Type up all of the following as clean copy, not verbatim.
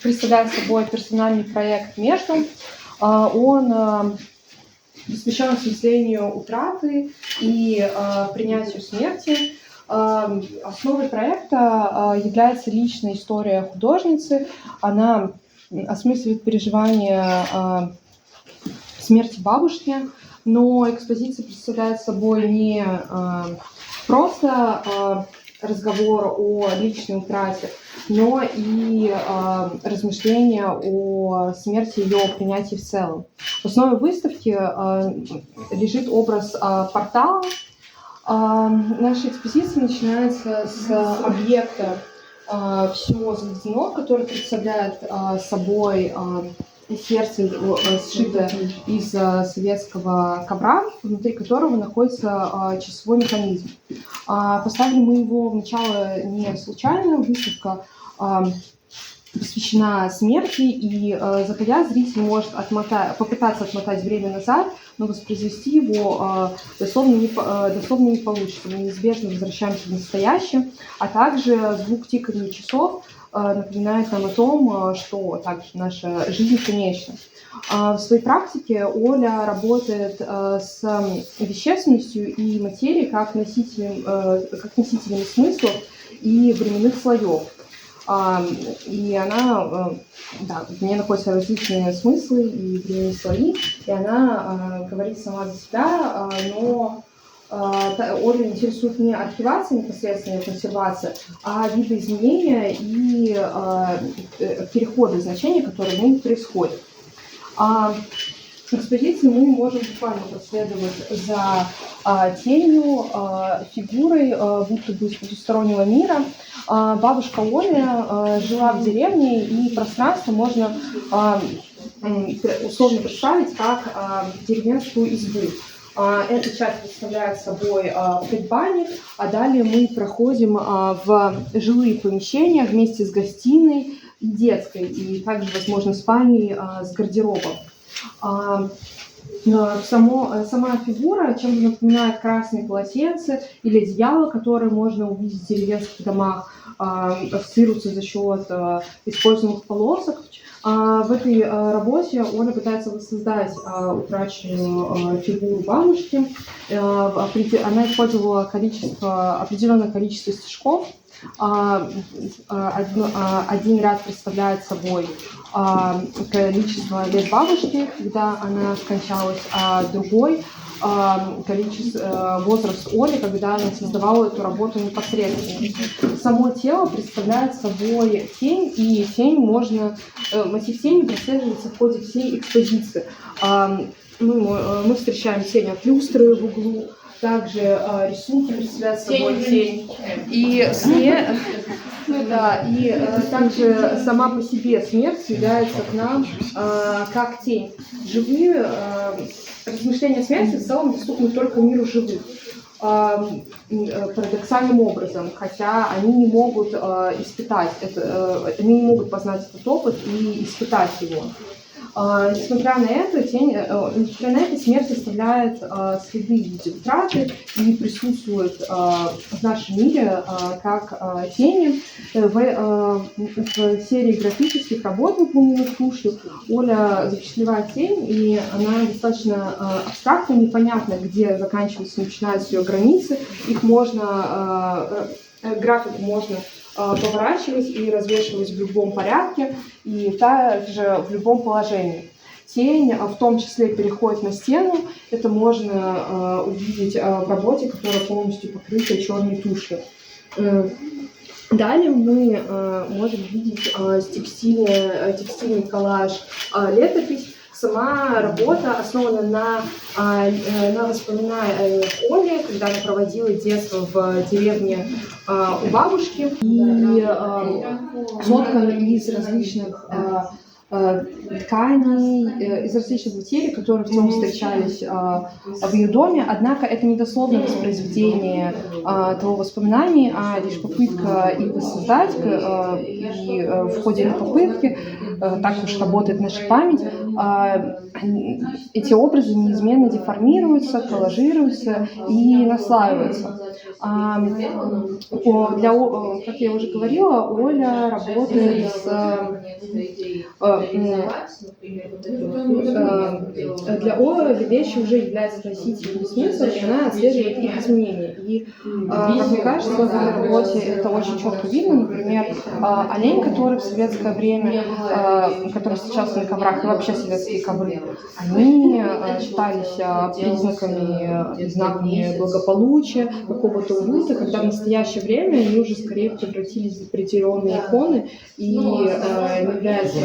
представляет собой персональный проект «Между». Он посвящен осмыслению утраты и принятию смерти. Основой проекта является личная история художницы. Она осмысливает переживания смерти бабушки, но экспозиция представляет собой не просто разговор о личной утрате, но и размышления о смерти, ее принятии в целом. В основе выставки лежит образ портала. Наша экспозиция начинается с объекта «Все заведено», который представляет собой сердце, сшитое из советского ковра, внутри которого находится часовой механизм. Поставили мы его в начало не случайно. Выставка посвящена смерти, и заходя, зритель может попытаться отмотать время назад, но воспроизвести его дословно не получится. Мы неизбежно возвращаемся в настоящее, а также звук тикания часов напоминает нам о том, что также наша жизнь конечна. В своей практике Оля работает с вещественностью и материей как носителями смыслов и временных слоев. И она, в ней находятся различные смыслы и временные слои, и она говорит сама за себя, но Оля интересует не архивация, непосредственная консервация, а видоизменения и переходы значений, которые в ней происходят. В экспозиции мы можем буквально проследовать за тенью, фигурой, будто бы из потустороннего мира. Бабушка Оля жила в деревне, и пространство можно условно представить как деревенскую избу. Эта часть представляет собой предбанник, а далее мы проходим в жилые помещения вместе с гостиной и детской, и также, возможно, спальней с гардеробом. Сама фигура чем-то напоминает красные полотенца или одеяло, которые можно увидеть в деревенских домах, ассоциируются за счет используемых полосок. В этой работе Оля пытается воссоздать утраченную фигуру бабушки. Она использовала определенное количество стежков. Один ряд представляет собой количество лет бабушки, когда она скончалась, а другой возраст Оли, когда она создавала эту работу непосредственно. Само тело представляет собой тень, и мотив тени прослеживается в ходе всей экспозиции. Мы встречаем тень от люстры в углу, также рисунки представляют собой тень. И также сама по себе смерть является к нам как тень. Живые размышления о смерти в целом доступны только миру живых. Парадоксальным образом, хотя они не могут испытать это, они не могут познать этот опыт и испытать его. Несмотря на это, смерть оставляет следы в виде утраты и присутствует в нашем мире как тени. В серии графических работ, выполненных тушью, Оля запечатлевает тень, и она достаточно абстрактна, непонятно, где заканчиваются и начинаются ее границы. Графику можно поворачивать и развешивать в любом порядке, и также в любом положении. Тень в том числе переходит на стену. Это можно увидеть в работе, которая полностью покрыта черной тушью. Далее мы можем видеть текстильный коллаж летопись. Сама работа основана на воспоминаниях Оли, когда она проводила детство в деревне у бабушки, и соткана из различных тканей, из различных материй, которые в нем встречались в ее доме. Однако это не дословное воспроизведение того воспоминаний, а лишь попытка их воссоздать. И в ходе этой попытки, так уж работает наша память, эти образы неизменно деформируются, коллажируются и наслаиваются. Как я уже говорила, Оля работает с для Оля вещи уже являются носителями смысла, и она отслеживает их изменения. И, как мне кажется, в этой работе это очень четко видно. Например, олень, который в советское время, который сейчас на коврах, и вообще советские ковры, они считались признаками и знаками благополучия, какого-то уюта, когда в настоящее время они уже скорее превратились в определенные иконы и являются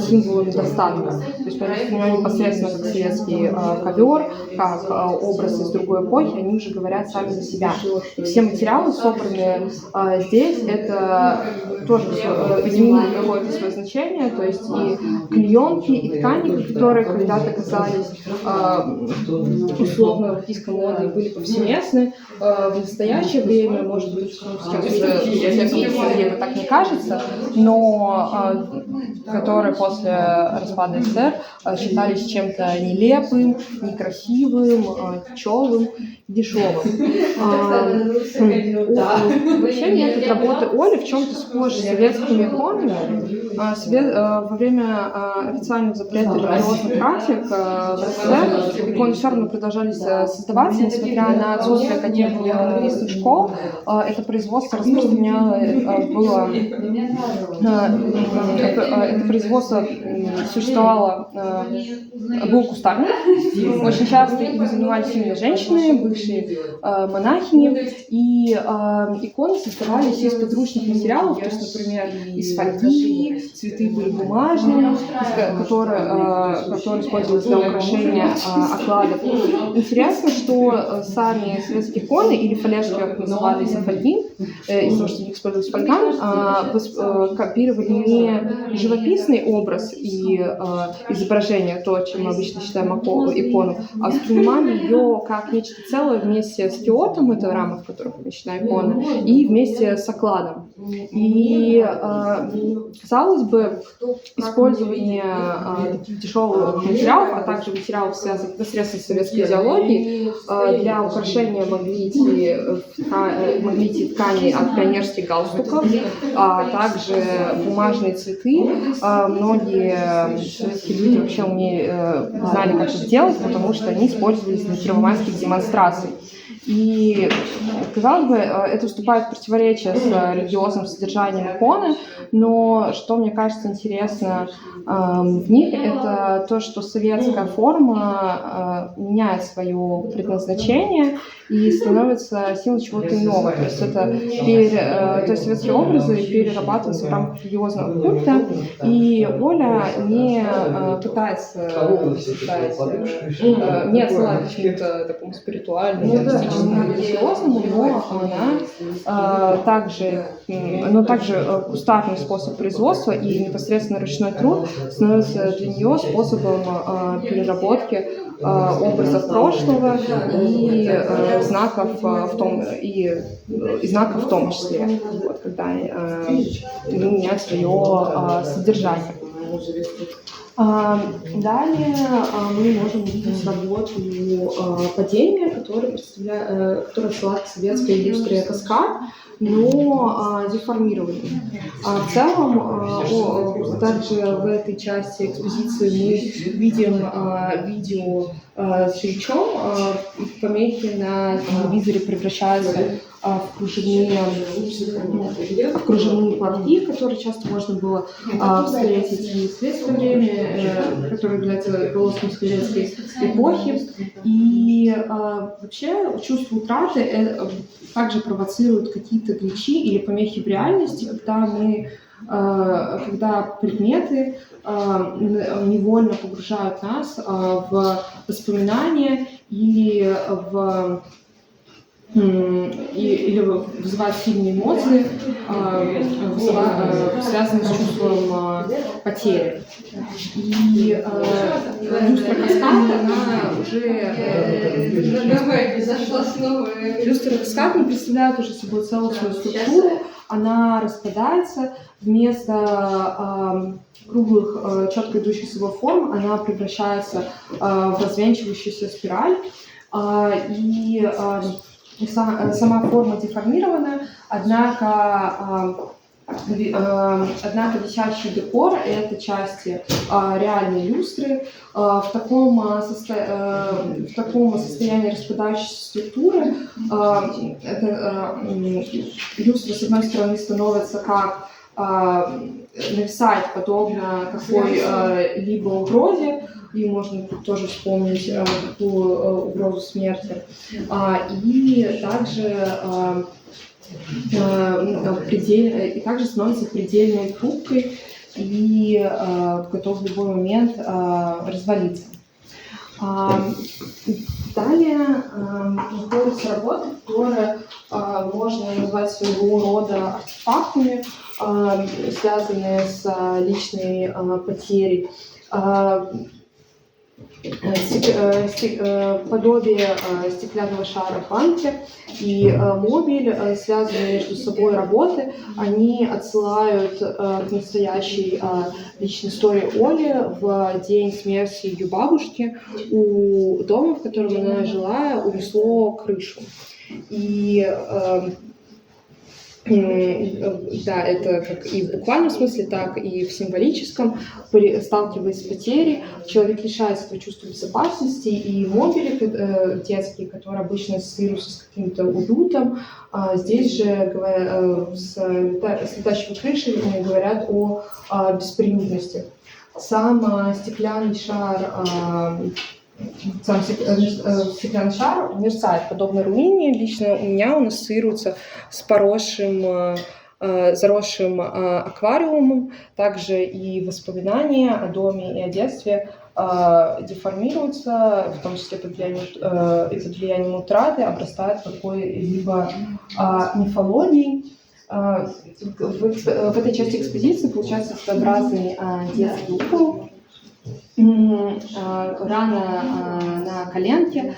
символом достатка. То есть, непосредственно как советский ковер, как образ из другой эпохи, они уже говорят сами за себя. И все материалы, собранные здесь, это тоже изменили какое-то свое значение, то есть и клеенки, и ткани, которые когда-то казались условно российской модой, были повсеместны. В настоящее время, может быть, это так не кажется, но которые после распада СССР считались чем-то нелепым, некрасивым, тяжелым, дешевым. Вообще метод работы Оли в чем-то схож с советскими иконами. Во время официального запрета религиозных практик в СССР иконы все равно продолжали создаваться, несмотря на отсутствие каких-то иконописных школ. Это производство было это производство существовало, было кустарным. Очень часто им занимались именно женщины, бывшие монахини. И иконы создавались из подручных материалов, то есть, например, из фольги, цветы были бумажные, которые использовались для украшения окладов. Интересно, что сами советские иконы, или фалешки, как называли из-за фольги, из-за того, что использовались фольган, копировали не живописный образ и изображение, то, чем мы обычно считаем икону, а воспринимали ее как нечто целое вместе с киотом, это рама, в которой помещена икона, и вместе с окладом. И, казалось бы, использование таких дешевых материалов, а также материалов, связанных непосредственно с советской идеологией, для украшения могли идти ткани от пионерских галстуков, а также бумажные цветы. Многие советские люди вообще знали, как это делать, потому что они использовались для первомайских демонстраций. И, казалось бы, это вступает в противоречие с религиозным содержанием иконы, но что мне кажется интересно в них, это то, что советская форма меняет свое предназначение и становится символом чего-то иного. То есть это советские образы перерабатываются в рамках религиозного культа, и Оля не пытается не отсылать к чему-то такому спиритуальному, мистическому, религиозному, но также кустарный способ производства и непосредственно ручной труд становится для нее способом переработки образов прошлого и знаков в том числе, когда меняют свое содержание. Далее мы можем увидеть работу падения, которая отсылает к советской иллюстрии Каскад, но деформированной. В целом, также в этой части экспозиции мы видим видео с Ильичом. Помехи на телевизоре превращаются в кружевные платки, которые часто можно было встретить и в советское время, которые являются голосом советской эпохи. И вообще чувство утраты также провоцирует какие-то гличи или помехи в реальности, когда предметы невольно погружают нас в воспоминания или вызывают сильные эмоции, связанные с чувством потери. И люстра Каскад, люстра Каскад не представляет уже собой целостную структуру, она распадается, вместо круглых, четко идущих собой форм, она превращается в развенчивающуюся спираль, и сама форма деформирована, однако Однако висящий декор — это части реальной люстры. В таком состоянии распадающейся структуры люстра, с одной стороны, становится как нависает подобно какой-либо угрозе, и можно тут тоже вспомнить такую угрозу смерти. И также становится предельной хрупкой и готов в любой момент развалиться. Далее находятся работы, которые можно назвать своего рода артефактами, связанные с личной потерей. Подобие стеклянного шара в банке и мобиль, связанные между собой работы, они отсылают к настоящей личной истории Оли в день смерти ее бабушки. У дома, в котором она жила, унесло крышу. И да, это как и в буквальном смысле, так и в символическом. Сталкиваясь с потерей, человек лишается этого чувства безопасности, и мобили детские, которые обычно ассоциируются с каким-то уютом, здесь же с летающей крышей говорят о бесприютности. Сам стеклянный шар мерцает подобно руине. Лично у меня он ассоциируется с заросшим аквариумом. Также и воспоминания о доме и о детстве деформируются, в том числе под влиянием утраты, обрастают какой-либо мифологией. В этой части экспозиции получается своеобразный детский угол. Рана на коленке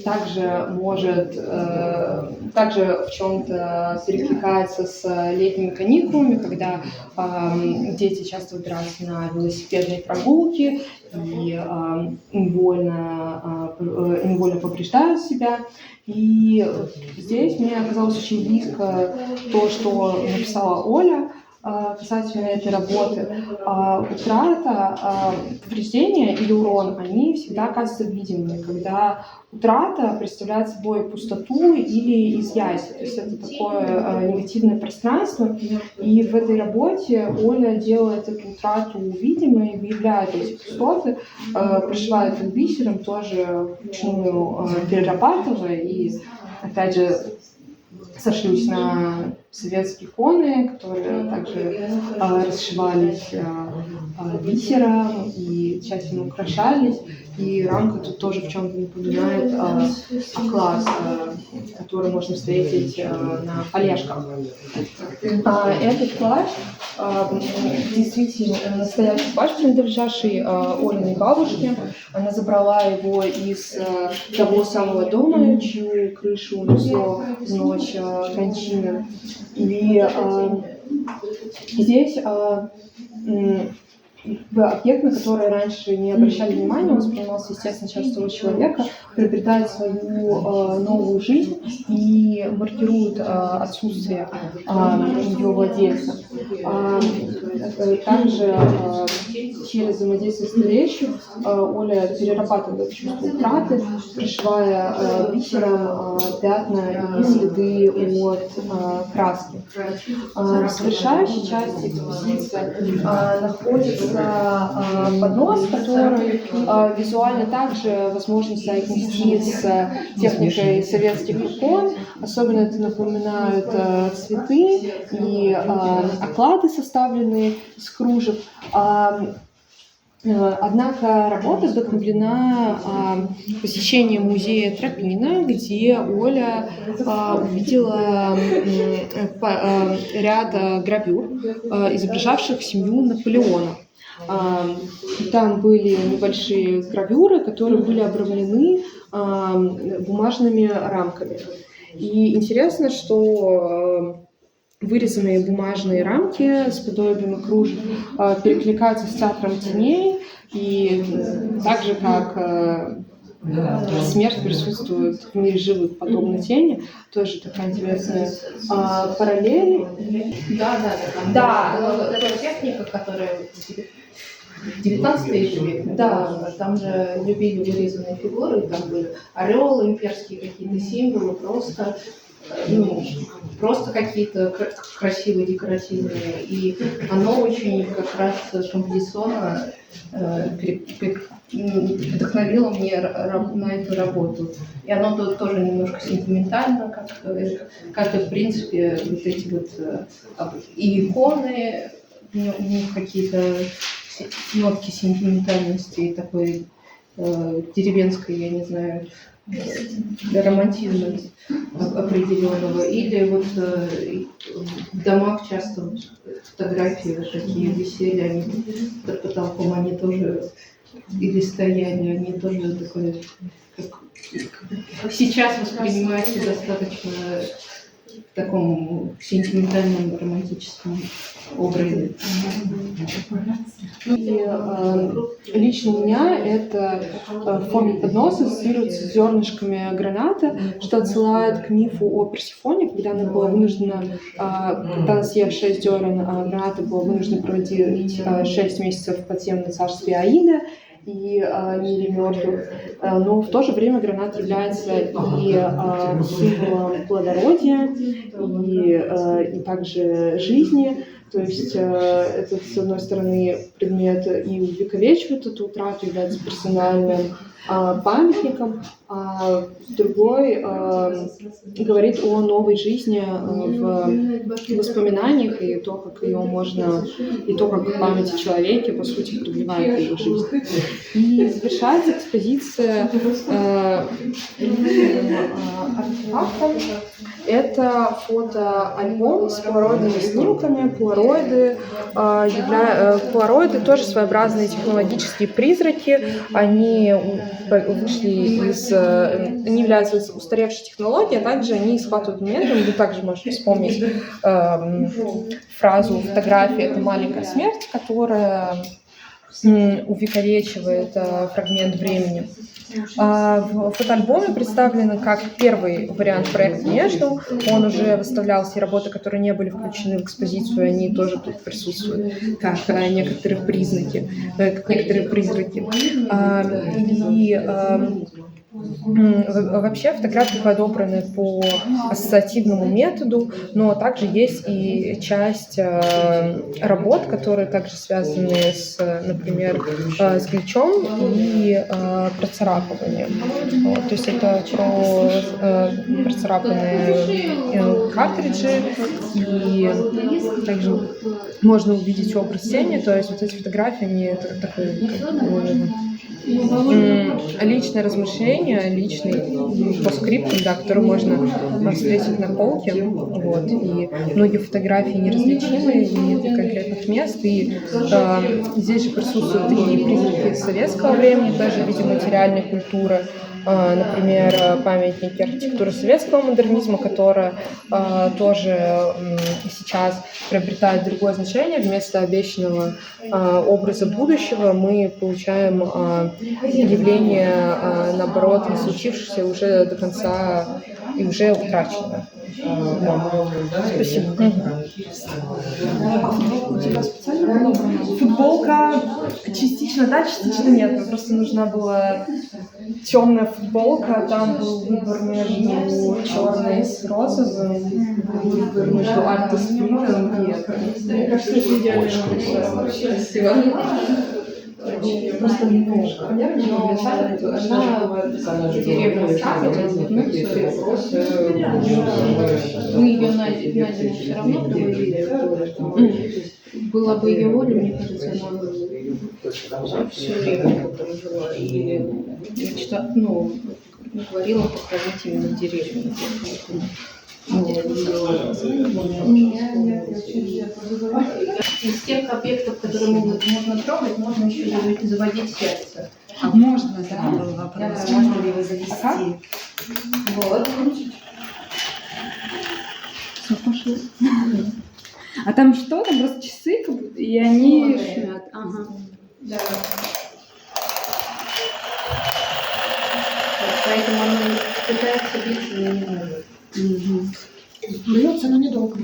также в чем-то перекликается с летними каникулами, когда дети часто выбираются на велосипедные прогулки и невольно повреждают себя. И здесь мне оказалось очень близко то, что написала Оля касательно этой работы. Утрата, повреждения или урон, они всегда оказываются видимыми, когда утрата представляет собой пустоту или изъятие. То есть это такое негативное пространство. И в этой работе Оля делает эту утрату видимой, выявляет эти пустоты, прошивает их бисером, тоже вручную перерабатывая. И опять же сошлюсь на советские иконы, которые также расшивались бисером и тщательно украшались. И рамка тут тоже в чем-то напоминает оклад, который можно встретить на полежках. Этот плащ действительно настоящий плащ, принадлежавший Олиной бабушке. Она забрала его из того самого дома, чью крышу унесло в ночь кончины. И здесь объект, на который раньше не обращали внимания, он воспринимался, естественно, частью человека, приобретает свою новую жизнь и маркирует отсутствие ее владельца. Также через взаимодействие с вещью Оля перерабатывает чувство утраты, пришивая бисером пятна и следы от краски. В завершающей части экспозиции находится поднос, который визуально также возможно соотнести с техникой советских икон. Особенно это напоминают цветы и оклады, составленные из кружев. Однако работа вдохновлена посещением музея Тропина, где Оля увидела ряд гравюр, изображавших семью Наполеона. Там были небольшие гравюры, которые были обрамлены бумажными рамками. И интересно, что вырезанные бумажные рамки с подобием кружев перекликаются с театром теней, и так же, как смерть присутствует в мире живых, подобно тени. Тоже такая интересная параллель. Да, это техника, которая в 19 век, да, там же любили вырезанные фигуры, там были орел, имперские какие-то символы, просто какие-то красивые, декоративные. И оно очень как раз композиционно вдохновило меня на эту работу. И оно тут тоже немножко сентиментально, как и в принципе вот эти вот и иконы, у них какие-то нотки сентиментальности и такой деревенской, я не знаю, романтизма определенного. Или вот в домах часто фотографии вот такие висели, они под потолком, они тоже, или стояли, они тоже такое, как сейчас воспринимаются достаточно в таком сентиментальном, романтическом образе. И лично у меня это в форме подноса ассоциируется с зернышками граната, что отсылает к мифу о Персефоне, когда она была вынуждена, когда она съев 6 зерен граната, была вынуждена проводить 6 месяцев в подземном царстве Аида и мире мертвых. Но в то же время гранат является и символом плодородия, и также жизни. То есть это, с одной стороны, предмет и увековечивает эту утрату, является персональным памятником, а с другой говорит о новой жизни в воспоминаниях и то, как ее можно, и то, как память о человеке, по сути, продлевает ее жизнь. И завершается экспозиция артефактом. Это фотоальбом с полароидными снимками. Полароиды тоже своеобразные технологические призраки. Они не являются устаревшей технологией, а также они схватывают моментом. Вы также можете вспомнить фразу «фотография – это маленькая смерть», которая увековечивает фрагмент времени. В фотоальбоме представлены как первый вариант проекта «Между». Он уже выставлял все работы, которые не были включены в экспозицию, они тоже тут присутствуют, как некоторые призраки. Вообще фотографии подобраны по ассоциативному методу, но также есть и часть работ, которые также связаны например, с гличом и процарапыванием. То есть это про процарапанные картриджи, и также можно увидеть образ тени, то есть вот эти фотографии, они такой личное размышление, личный постскриптум, да, который можно встретить на полке. Вот. И многие фотографии неразличимы из конкретных мест. И здесь же присутствуют и признаки советского времени, тоже в виде материальной культуры. Например, памятники архитектуры советского модернизма, которая тоже сейчас приобретает другое значение. Вместо обещанного образа будущего мы получаем явление, наоборот, не случившееся уже до конца и уже утраченное. Спасибо. А футболка у тебя специально? Футболка частично да, частично нет. Мне просто нужна была темная футболка, там был выбор между черной с розовым, выбор между артистфридом и это. Мне кажется, это идеально. Спасибо. Просто немножко. Но она деревня ставит, мы ее на зиму все равно привозили. Была бы ее воля, мне кажется, она все время прожила. И мечта, говорила покровить именно деревню. Из тех объектов, которые можно трогать, можно еще заводить сердце. Можно, да, был вопрос. Можно ли его завести? Вот. Все пошло. А там что? Там просто часы, и они шумят. Ага. Да. Поэтому она пытается биться, но не может. Бьется, но недолго.